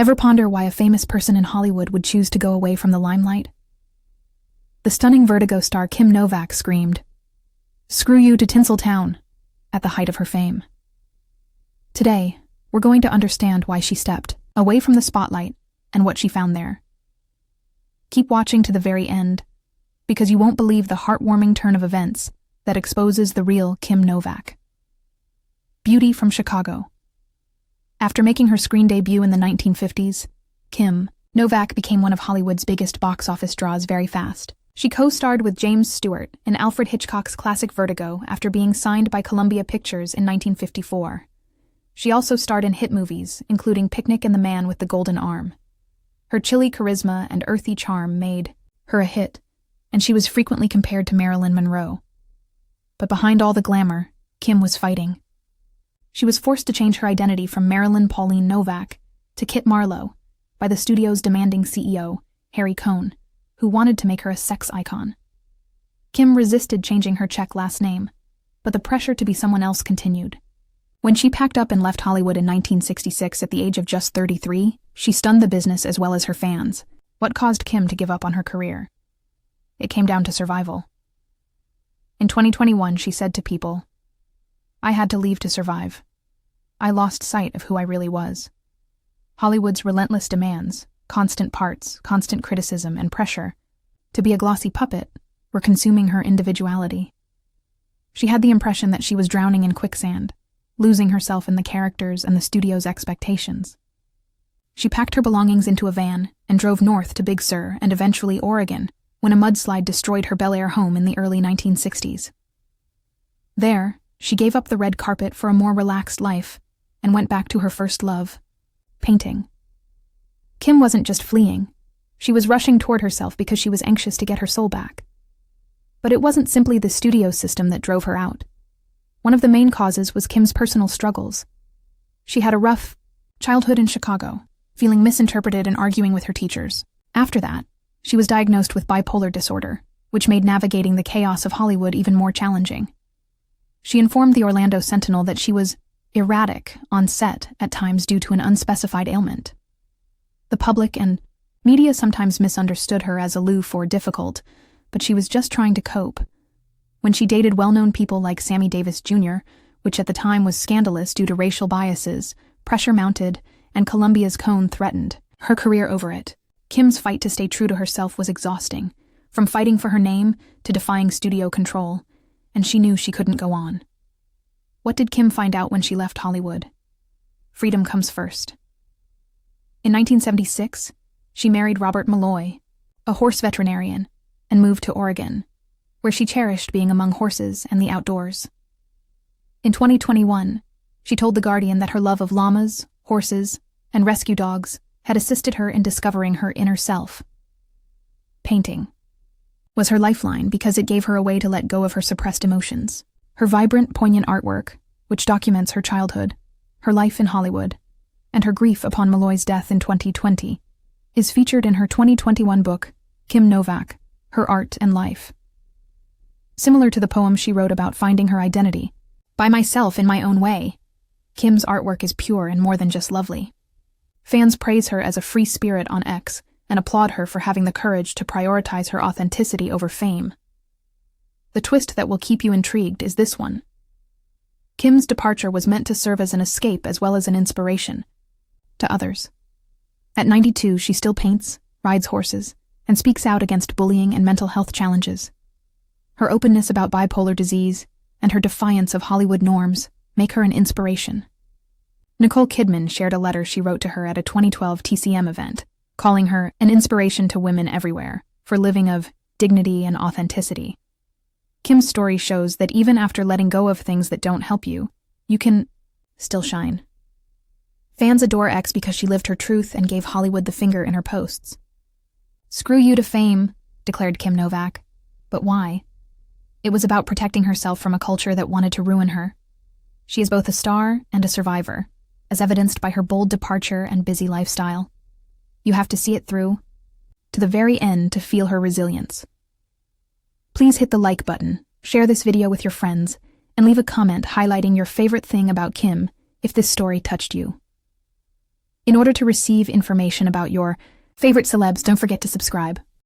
Ever ponder why a famous person in Hollywood would choose to go away from the limelight? The stunning Vertigo star Kim Novak screamed, "Screw you to Tinseltown," at the height of her fame. Today, we're going to understand why she stepped away from the spotlight and what she found there. Keep watching to the very end, because you won't believe the heartwarming turn of events that exposes the real Kim Novak. Beauty from Chicago. After making her screen debut in the 1950s, Kim Novak became one of Hollywood's biggest box office draws very fast. She co-starred with James Stewart in Alfred Hitchcock's classic Vertigo after being signed by Columbia Pictures in 1954. She also starred in hit movies, including Picnic and the Man with the Golden Arm. Her chilly charisma and earthy charm made her a hit, and she was frequently compared to Marilyn Monroe. But behind all the glamour, Kim was fighting. She was forced to change her identity from Marilyn Pauline Novak to Kit Marlowe by the studio's demanding CEO, Harry Cohn, who wanted to make her a sex icon. Kim resisted changing her Czech last name, but the pressure to be someone else continued. When she packed up and left Hollywood in 1966 at the age of just 33, she stunned the business as well as her fans. What caused Kim to give up on her career? It came down to survival. In 2021, she said to People, "I had to leave to survive. I lost sight of who I really was." Hollywood's relentless demands, constant parts, constant criticism, and pressure to be a glossy puppet were consuming her individuality. She had the impression that she was drowning in quicksand, losing herself in the characters and the studio's expectations. She packed her belongings into a van and drove north to Big Sur and eventually Oregon when a mudslide destroyed her Bel Air home in the early 1960s. There, she gave up the red carpet for a more relaxed life and went back to her first love, painting. Kim wasn't just fleeing. She was rushing toward herself because she was anxious to get her soul back. But it wasn't simply the studio system that drove her out. One of the main causes was Kim's personal struggles. She had a rough childhood in Chicago, feeling misinterpreted and arguing with her teachers. After that, she was diagnosed with bipolar disorder, which made navigating the chaos of Hollywood even more challenging. She informed the Orlando Sentinel that she was erratic on set at times due to an unspecified ailment. The public and media sometimes misunderstood her as aloof or difficult, but she was just trying to cope. When she dated well-known people like Sammy Davis Jr., which at the time was scandalous due to racial biases, pressure mounted, and Columbia's Cohn threatened her career over it. Kim's fight to stay true to herself was exhausting, from fighting for her name to defying studio control, and she knew she couldn't go on. What did Kim find out when she left Hollywood? Freedom comes first. In 1976, she married Robert Malloy, a horse veterinarian, and moved to Oregon, where she cherished being among horses and the outdoors. In 2021, she told The Guardian that her love of llamas, horses, and rescue dogs had assisted her in discovering her inner self. Painting was her lifeline because it gave her a way to let go of her suppressed emotions. Her vibrant, poignant artwork, which documents her childhood, her life in Hollywood, and her grief upon Malloy's death in 2020, is featured in her 2021 book, Kim Novak, Her Art and Life. Similar to the poem she wrote about finding her identity, "By myself in my own way," Kim's artwork is pure and more than just lovely. Fans praise her as a free spirit on X and applaud her for having the courage to prioritize her authenticity over fame. The twist that will keep you intrigued is this one. Kim's departure was meant to serve as an escape as well as an inspiration to others. At 92, she still paints, rides horses, and speaks out against bullying and mental health challenges. Her openness about bipolar disease and her defiance of Hollywood norms make her an inspiration. Nicole Kidman shared a letter she wrote to her at a 2012 TCM event, calling her an inspiration to women everywhere for living of dignity and authenticity. Kim's story shows that even after letting go of things that don't help you, you can still shine. Fans adore X because she lived her truth and gave Hollywood the finger in her posts. "Screw you to fame," declared Kim Novak. But why? It was about protecting herself from a culture that wanted to ruin her. She is both a star and a survivor, as evidenced by her bold departure and busy lifestyle. You have to see it through, to the very end, to feel her resilience. Please hit the like button, share this video with your friends, and leave a comment highlighting your favorite thing about Kim if this story touched you. In order to receive information about your favorite celebs, don't forget to subscribe.